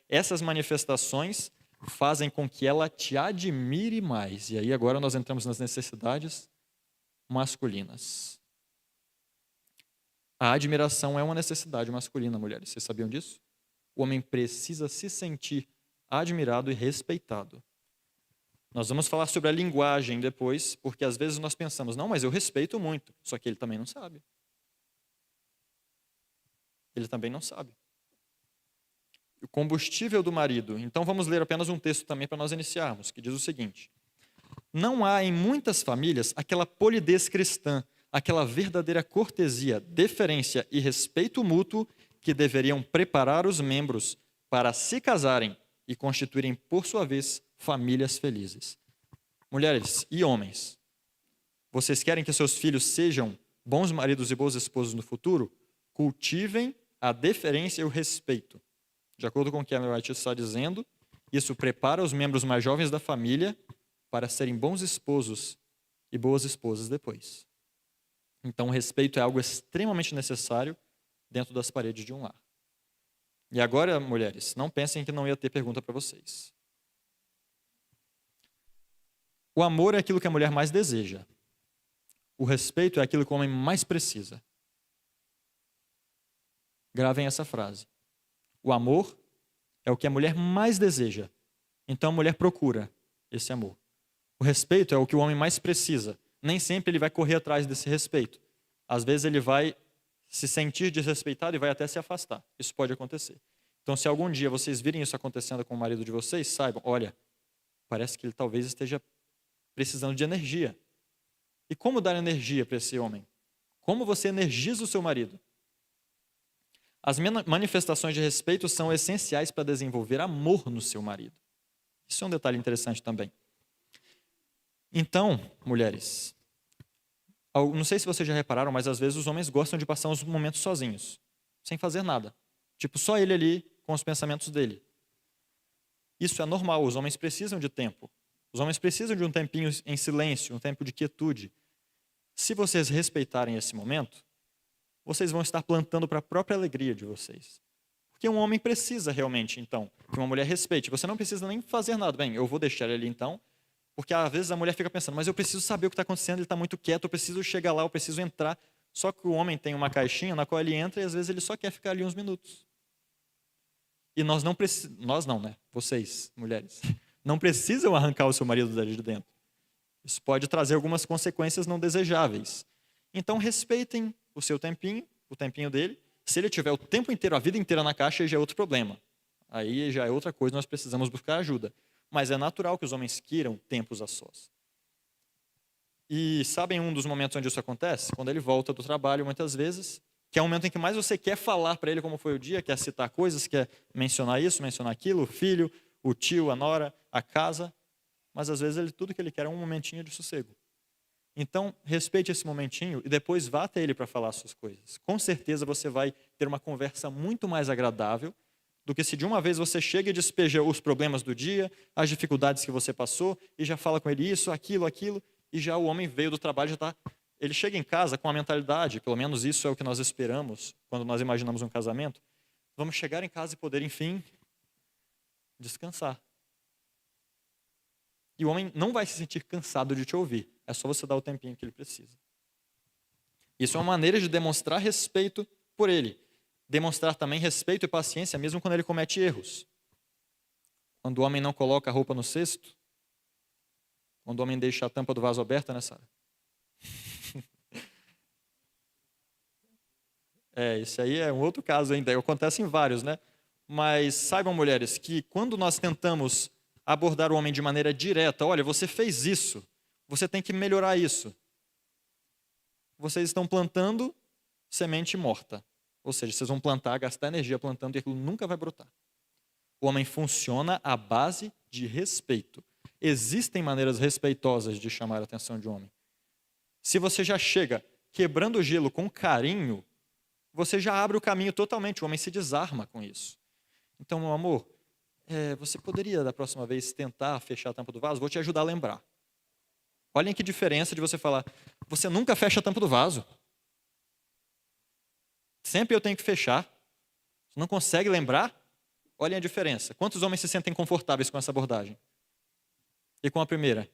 essas manifestações fazem com que ela te admire mais. E aí agora nós entramos nas necessidades masculinas. A admiração é uma necessidade masculina, mulheres. Vocês sabiam disso? O homem precisa se sentir admirado e respeitado. Nós vamos falar sobre a linguagem depois, porque às vezes nós pensamos, não, mas eu respeito muito. Só que ele também não sabe. Ele também não sabe. O combustível do marido. Então vamos ler apenas um texto também para nós iniciarmos, que diz o seguinte: não há em muitas famílias aquela polidez cristã, aquela verdadeira cortesia, deferência e respeito mútuo que deveriam preparar os membros para se casarem e constituírem, por sua vez, famílias felizes. Mulheres e homens, vocês querem que seus filhos sejam bons maridos e boas esposas no futuro? Cultivem a deferência e o respeito. De acordo com o que a White está dizendo, isso prepara os membros mais jovens da família para serem bons esposos e boas esposas depois. Então, o respeito é algo extremamente necessário dentro das paredes de um lar. E agora, mulheres, não pensem que não ia ter pergunta para vocês. O amor é aquilo que a mulher mais deseja. O respeito é aquilo que o homem mais precisa. Gravem essa frase. O amor é o que a mulher mais deseja. Então a mulher procura esse amor. O respeito é o que o homem mais precisa. Nem sempre ele vai correr atrás desse respeito. Às vezes ele vai se sentir desrespeitado e vai até se afastar. Isso pode acontecer. Então, se algum dia vocês virem isso acontecendo com o marido de vocês, saibam, olha, parece que ele talvez esteja precisando de energia. E como dar energia para esse homem? Como você energiza o seu marido? As manifestações de respeito são essenciais para desenvolver amor no seu marido. Isso é um detalhe interessante também. Então, mulheres, não sei se vocês já repararam, mas às vezes os homens gostam de passar uns momentos sozinhos, sem fazer nada. Tipo, só ele ali com os pensamentos dele. Isso é normal, os homens precisam de tempo. Os homens precisam de um tempinho em silêncio, um tempo de quietude. Se vocês respeitarem esse momento, vocês vão estar plantando para a própria alegria de vocês. Porque um homem precisa realmente, então, que uma mulher respeite. Você não precisa nem fazer nada. Bem, eu vou deixar ele ali então, porque às vezes a mulher fica pensando, mas eu preciso saber o que está acontecendo, ele está muito quieto, eu preciso chegar lá, eu preciso entrar. Só que o homem tem uma caixinha na qual ele entra e às vezes ele só quer ficar ali uns minutos. E nós não precisamos, nós não, né? Vocês, mulheres, não precisam arrancar o seu marido dali de dentro. Isso pode trazer algumas consequências não desejáveis. Então respeitem o seu tempinho, o tempinho dele. Se ele tiver o tempo inteiro, a vida inteira na caixa, aí já é outro problema. Aí já é outra coisa, nós precisamos buscar ajuda. Mas é natural que os homens queiram tempos a sós. E sabem um dos momentos onde isso acontece? Quando ele volta do trabalho, muitas vezes, que é o momento em que mais você quer falar para ele como foi o dia, quer citar coisas, quer mencionar isso, mencionar aquilo, o filho, o tio, a nora, a casa. Mas às vezes tudo que ele quer é um momentinho de sossego. Então, respeite esse momentinho e depois vá até ele para falar as suas coisas. Com certeza você vai ter uma conversa muito mais agradável do que se de uma vez você chega e despeja os problemas do dia, as dificuldades que você passou e já fala com ele isso, aquilo, e já o homem veio do trabalho, já está... Ele chega em casa com a mentalidade, pelo menos isso é o que nós esperamos quando nós imaginamos um casamento, vamos chegar em casa e poder, enfim, descansar. E o homem não vai se sentir cansado de te ouvir. É só você dar o tempinho que ele precisa. Isso é uma maneira de demonstrar respeito por ele. Demonstrar também respeito e paciência mesmo quando ele comete erros. Quando o homem não coloca a roupa no cesto. Quando o homem deixa a tampa do vaso aberta, né, Sara? Esse aí é um outro caso ainda. Acontece em vários, né? Mas saibam, mulheres, que quando nós tentamos abordar o homem de maneira direta, olha, você fez isso, você tem que melhorar isso. Vocês estão plantando semente morta. Ou seja, vocês vão plantar, gastar energia plantando e aquilo nunca vai brotar. O homem funciona à base de respeito. Existem maneiras respeitosas de chamar a atenção de um homem. Se você já chega quebrando o gelo com carinho, você já abre o caminho totalmente, o homem se desarma com isso. Então, meu amor, você poderia da próxima vez tentar fechar a tampa do vaso? Vou te ajudar a lembrar. Olhem que diferença de você falar, você nunca fecha a tampa do vaso. Sempre eu tenho que fechar. Você não consegue lembrar? Olhem a diferença. Quantos homens se sentem confortáveis com essa abordagem? E com a primeira?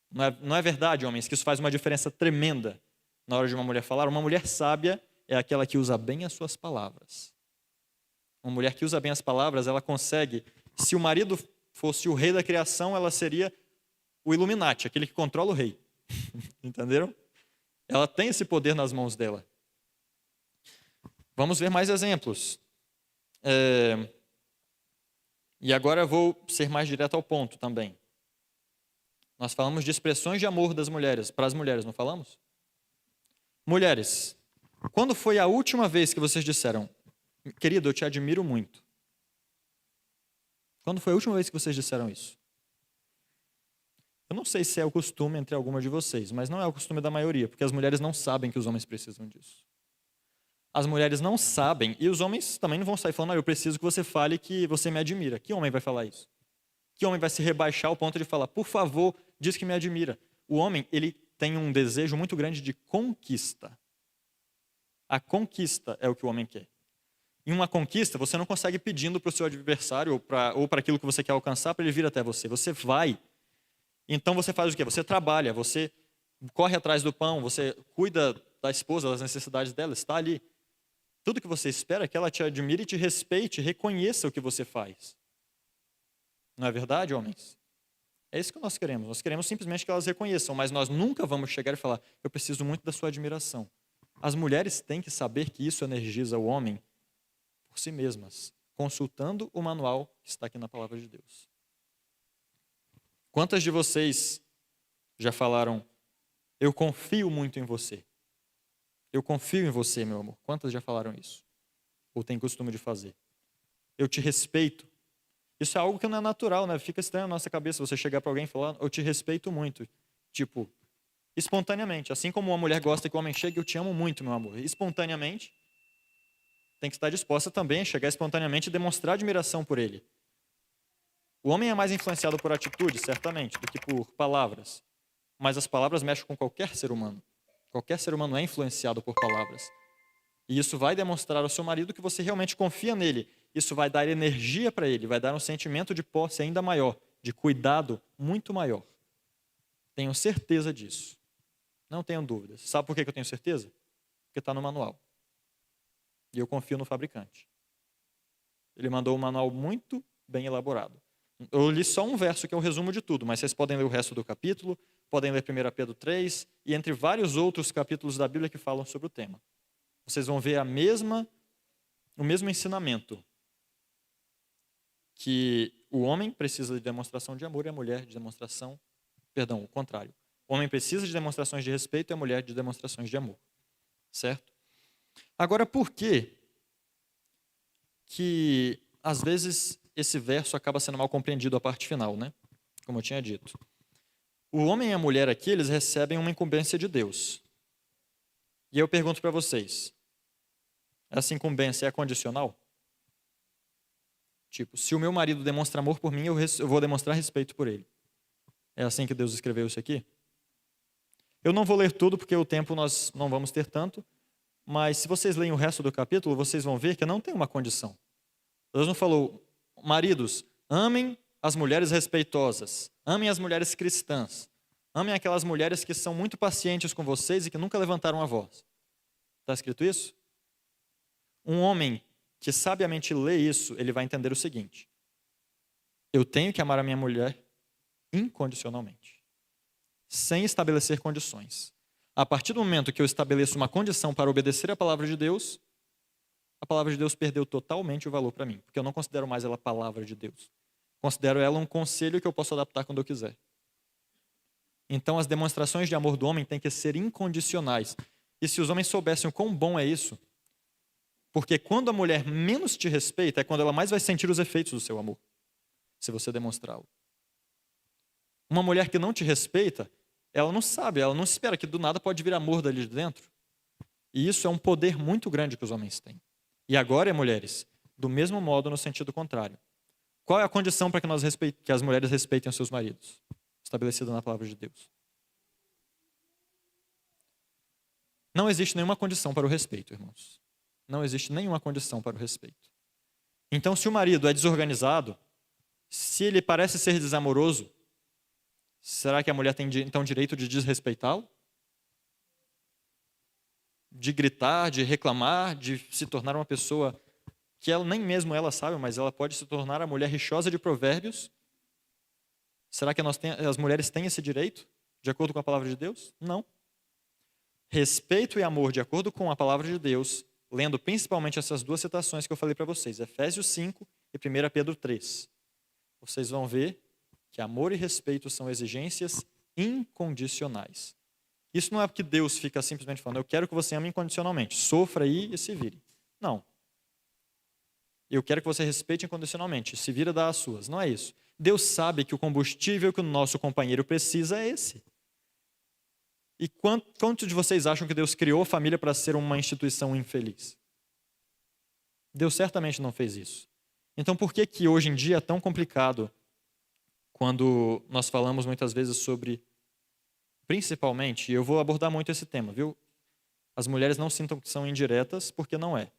Não é verdade, homens, que isso faz uma diferença tremenda na hora de uma mulher falar? Uma mulher sábia é aquela que usa bem as suas palavras. Uma mulher que usa bem as palavras, ela consegue... Se o marido fosse o rei da criação, ela seria o Illuminati, aquele que controla o rei. Entenderam? Ela tem esse poder nas mãos dela. Vamos ver mais exemplos. E agora eu vou ser mais direto ao ponto também. Nós falamos de expressões de amor das mulheres, para as mulheres, não falamos? Mulheres, quando foi a última vez que vocês disseram, querido, eu te admiro muito? Quando foi a última vez que vocês disseram isso? Eu não sei se é o costume entre alguma de vocês, mas não é o costume da maioria, porque as mulheres não sabem que os homens precisam disso. As mulheres não sabem, e os homens também não vão sair falando, eu preciso que você fale que você me admira. Que homem vai falar isso? Que homem vai se rebaixar ao ponto de falar, por favor, diz que me admira? O homem, ele tem um desejo muito grande de conquista. A conquista é o que o homem quer. Em uma conquista, você não consegue pedindo para o seu adversário ou para aquilo que você quer alcançar para ele vir até você. Você vai. Então você faz o quê? Você trabalha, você corre atrás do pão, você cuida da esposa, das necessidades dela, está ali. Tudo que você espera é que ela te admire, te respeite, reconheça o que você faz. Não é verdade, homens? É isso que nós queremos. Nós queremos simplesmente que elas reconheçam, mas nós nunca vamos chegar e falar, eu preciso muito da sua admiração. As mulheres têm que saber que isso energiza o homem por si mesmas, consultando o manual que está aqui na palavra de Deus. Quantas de vocês já falaram, eu confio muito em você? Eu confio em você, meu amor. Quantas já falaram isso? Ou têm costume de fazer? Eu te respeito. Isso é algo que não é natural, né? Fica estranho na nossa cabeça você chegar para alguém e falar, eu te respeito muito. Tipo, espontaneamente. Assim como uma mulher gosta que o homem chegue, eu te amo muito, meu amor. Espontaneamente, tem que estar disposta também a chegar espontaneamente e demonstrar admiração por ele. O homem é mais influenciado por atitudes, certamente, do que por palavras. Mas as palavras mexem com qualquer ser humano. Qualquer ser humano é influenciado por palavras. E isso vai demonstrar ao seu marido que você realmente confia nele. Isso vai dar energia para ele, vai dar um sentimento de posse ainda maior, de cuidado muito maior. Tenho certeza disso. Não tenho dúvidas. Sabe por que eu tenho certeza? Porque está no manual. E eu confio no fabricante. Ele mandou um manual muito bem elaborado. Eu li só um verso que é o resumo de tudo, mas vocês podem ler o resto do capítulo, podem ler 1 Pedro 3 e entre vários outros capítulos da Bíblia que falam sobre o tema. Vocês vão ver o mesmo ensinamento, que o homem precisa de demonstração de amor e a mulher de demonstração, perdão, o contrário. O homem precisa de demonstrações de respeito e a mulher de demonstrações de amor. Certo? Agora, por que às vezes esse verso acaba sendo mal compreendido a parte final, né? Como eu tinha dito. O homem e a mulher aqui, eles recebem uma incumbência de Deus. E eu pergunto para vocês, essa incumbência é condicional? Tipo, se o meu marido demonstra amor por mim, eu vou demonstrar respeito por ele. É assim que Deus escreveu isso aqui? Eu não vou ler tudo, porque o tempo nós não vamos ter tanto, mas se vocês leem o resto do capítulo, vocês vão ver que não tem uma condição. Deus não falou, maridos, amem as mulheres respeitosas, amem as mulheres cristãs, amem aquelas mulheres que são muito pacientes com vocês e que nunca levantaram a voz. Está escrito isso? Um homem que sabiamente lê isso, ele vai entender o seguinte: eu tenho que amar a minha mulher incondicionalmente, sem estabelecer condições. A partir do momento que eu estabeleço uma condição para obedecer a palavra de Deus, a palavra de Deus perdeu totalmente o valor para mim, porque eu não considero mais ela a palavra de Deus. Considero ela um conselho que eu posso adaptar quando eu quiser. Então as demonstrações de amor do homem têm que ser incondicionais. E se os homens soubessem o quão bom é isso, porque quando a mulher menos te respeita, é quando ela mais vai sentir os efeitos do seu amor, se você demonstrá-lo. Uma mulher que não te respeita, ela não sabe, ela não espera que do nada pode vir amor dali de dentro. E isso é um poder muito grande que os homens têm. E agora, mulheres, do mesmo modo no sentido contrário. Qual é a condição para que as mulheres respeitem os seus maridos? Estabelecida na palavra de Deus. Não existe nenhuma condição para o respeito, irmãos. Não existe nenhuma condição para o respeito. Então, se o marido é desorganizado, se ele parece ser desamoroso, será que a mulher tem então direito de desrespeitá-lo? De gritar, de reclamar, de se tornar uma pessoa que ela, nem mesmo ela sabe, mas ela pode se tornar a mulher rixosa de Provérbios? Será que as mulheres têm esse direito, de acordo com a palavra de Deus? Não. Respeito e amor, de acordo com a palavra de Deus, lendo principalmente essas duas citações que eu falei para vocês, Efésios 5 e 1 Pedro 3. Vocês vão ver que amor e respeito são exigências incondicionais. Isso não é porque Deus fica simplesmente falando, eu quero que você ame incondicionalmente, sofra aí e se vire. Não. Eu quero que você respeite incondicionalmente, se vira das suas. Não é isso. Deus sabe que o combustível que o nosso companheiro precisa é esse. E quantos de vocês acham que Deus criou a família para ser uma instituição infeliz? Deus certamente não fez isso. Então por que que hoje em dia é tão complicado quando nós falamos muitas vezes sobre, principalmente, e eu vou abordar muito esse tema, viu? As mulheres não sintam que são indiretas, porque não é.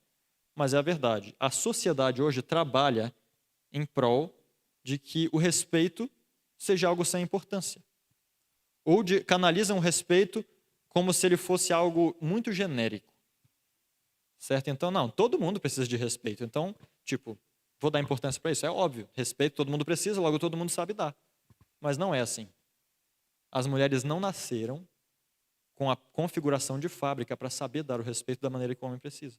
Mas é a verdade. A sociedade hoje trabalha em prol de que o respeito seja algo sem importância. Ou canalizam o respeito como se ele fosse algo muito genérico. Certo? Então, não, todo mundo precisa de respeito. Então, vou dar importância para isso? É óbvio. Respeito todo mundo precisa, logo todo mundo sabe dar. Mas não é assim. As mulheres não nasceram com a configuração de fábrica para saber dar o respeito da maneira que o homem precisa.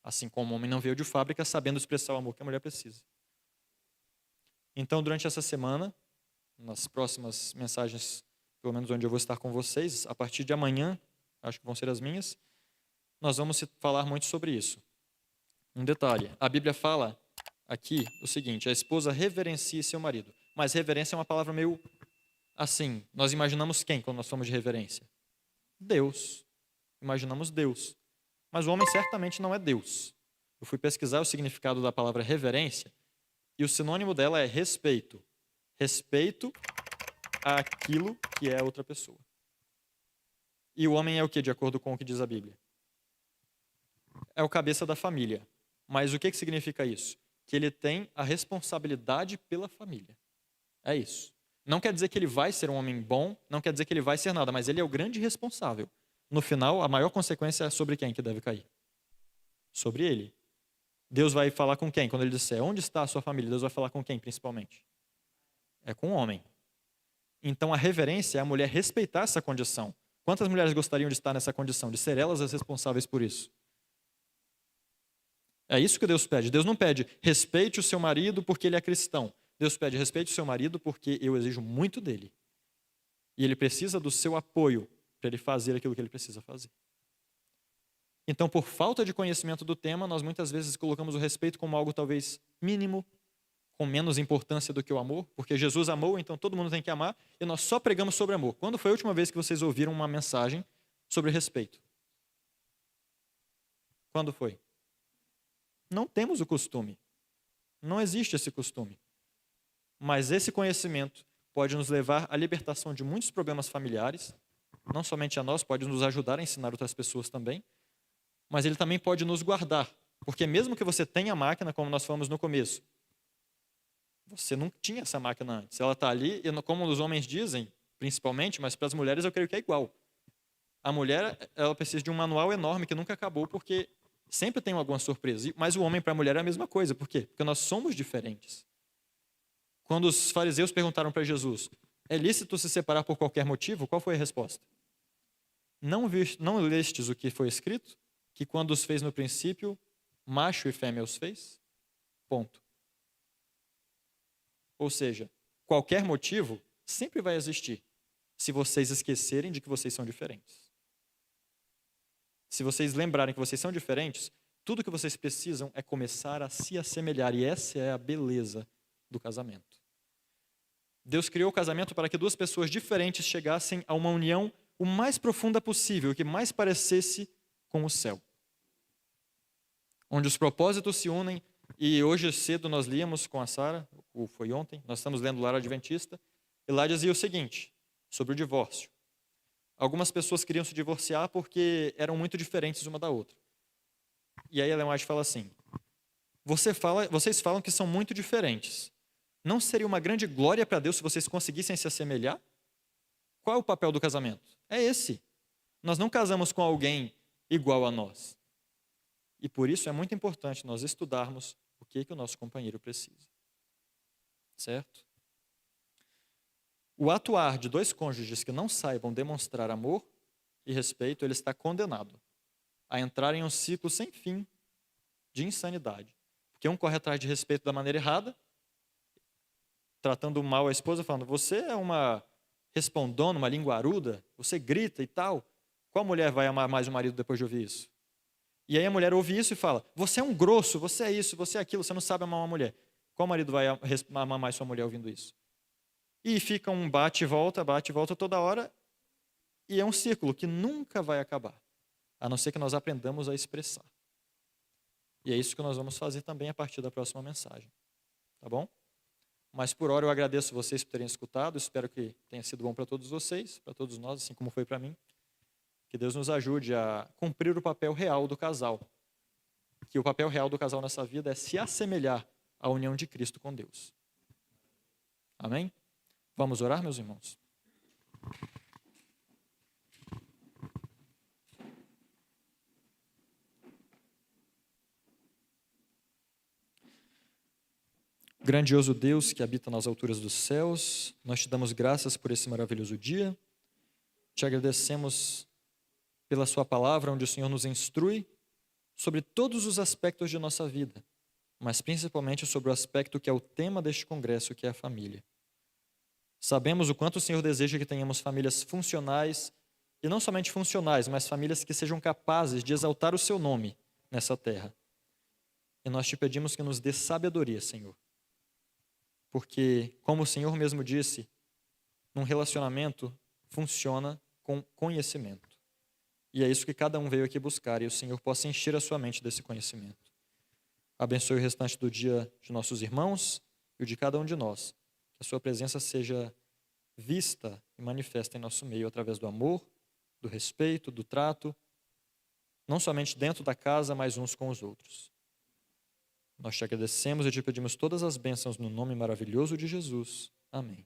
Assim como o homem não veio de fábrica sabendo expressar o amor que a mulher precisa. Então, durante essa semana, nas próximas mensagens, pelo menos onde eu vou estar com vocês, a partir de amanhã, acho que vão ser as minhas, nós vamos falar muito sobre isso. Um detalhe, a Bíblia fala aqui o seguinte, a esposa reverencie seu marido. Mas reverência é uma palavra meio assim, nós imaginamos quem quando nós falamos de reverência? Deus. Imaginamos Deus. Mas o homem certamente não é Deus. Eu fui pesquisar o significado da palavra reverência e o sinônimo dela é respeito. Respeito àquilo que é outra pessoa. E o homem é o que, de acordo com o que diz a Bíblia? É o cabeça da família. Mas o que significa isso? Que ele tem a responsabilidade pela família. É isso. Não quer dizer que ele vai ser um homem bom, não quer dizer que ele vai ser nada, mas ele é o grande responsável. No final, a maior consequência é sobre quem que deve cair? Sobre ele. Deus vai falar com quem? Quando ele disser, onde está a sua família? Deus vai falar com quem, principalmente? É com o homem. Então, a reverência é a mulher respeitar essa condição. Quantas mulheres gostariam de estar nessa condição? De ser elas as responsáveis por isso? É isso que Deus pede. Deus não pede, respeite o seu marido porque ele é cristão. Deus pede, respeite o seu marido porque eu exijo muito dele. E ele precisa do seu apoio para ele fazer aquilo que ele precisa fazer. Então, por falta de conhecimento do tema, nós muitas vezes colocamos o respeito como algo talvez mínimo, com menos importância do que o amor, porque Jesus amou, então todo mundo tem que amar, e nós só pregamos sobre amor. Quando foi a última vez que vocês ouviram uma mensagem sobre respeito? Quando foi? Não temos o costume. Não existe esse costume. Mas esse conhecimento pode nos levar à libertação de muitos problemas familiares, não somente a nós, pode nos ajudar a ensinar outras pessoas também, mas ele também pode nos guardar, porque mesmo que você tenha a máquina, como nós falamos no começo, você não tinha essa máquina antes, ela está ali, e como os homens dizem, principalmente, mas para as mulheres eu creio que é igual. A mulher, ela precisa de um manual enorme que nunca acabou, porque sempre tem alguma surpresa, mas o homem para a mulher é a mesma coisa, por quê? Porque nós somos diferentes. Quando os fariseus perguntaram para Jesus, é lícito se separar por qualquer motivo? Qual foi a resposta? Não lestes o que foi escrito? Que quando os fez no princípio, macho e fêmea os fez? Ponto. Ou seja, qualquer motivo sempre vai existir, se vocês esquecerem de que vocês são diferentes. Se vocês lembrarem que vocês são diferentes, tudo que vocês precisam é começar a se assemelhar, e essa é a beleza do casamento. Deus criou o casamento para que duas pessoas diferentes chegassem a uma união o mais profunda possível, que mais parecesse com o céu. Onde os propósitos se unem, e hoje cedo nós líamos com a Sara, ou foi ontem, nós estamos lendo Lar Adventista, e lá dizia o seguinte, sobre o divórcio. Algumas pessoas queriam se divorciar porque eram muito diferentes uma da outra. E aí Ellen White fala assim, vocês falam que são muito diferentes. Não seria uma grande glória para Deus se vocês conseguissem se assemelhar? Qual é o papel do casamento? É esse. Nós não casamos com alguém igual a nós. E por isso é muito importante nós estudarmos o que o nosso companheiro precisa. Certo? O atuar de dois cônjuges que não saibam demonstrar amor e respeito, ele está condenado a entrar em um ciclo sem fim de insanidade. Porque um corre atrás de respeito da maneira errada, tratando mal a esposa, falando, você é uma respondona, uma linguaruda, você grita e tal. Qual mulher vai amar mais o marido depois de ouvir isso? E aí a mulher ouve isso e fala, você é um grosso, você é isso, você é aquilo, você não sabe amar uma mulher. Qual marido vai amar mais sua mulher ouvindo isso? E fica um bate e volta toda hora, e é um ciclo que nunca vai acabar, a não ser que nós aprendamos a expressar. E é isso que nós vamos fazer também a partir da próxima mensagem. Tá bom? Mas por hora eu agradeço vocês por terem escutado, espero que tenha sido bom para todos vocês, para todos nós, assim como foi para mim. Que Deus nos ajude a cumprir o papel real do casal. Que o papel real do casal nessa vida é se assemelhar à união de Cristo com Deus. Amém? Vamos orar, meus irmãos? Grandioso Deus que habita nas alturas dos céus, nós te damos graças por esse maravilhoso dia. Te agradecemos pela sua palavra, onde o Senhor nos instrui sobre todos os aspectos de nossa vida, mas principalmente sobre o aspecto que é o tema deste congresso, que é a família. Sabemos o quanto o Senhor deseja que tenhamos famílias funcionais, e não somente funcionais, mas famílias que sejam capazes de exaltar o seu nome nessa terra. E nós te pedimos que nos dê sabedoria, Senhor. Porque, como o Senhor mesmo disse, um relacionamento funciona com conhecimento. E é isso que cada um veio aqui buscar, e o Senhor possa encher a sua mente desse conhecimento. Abençoe o restante do dia de nossos irmãos e o de cada um de nós. Que a sua presença seja vista e manifesta em nosso meio através do amor, do respeito, do trato, não somente dentro da casa, mas uns com os outros. Nós te agradecemos e te pedimos todas as bênçãos no nome maravilhoso de Jesus. Amém.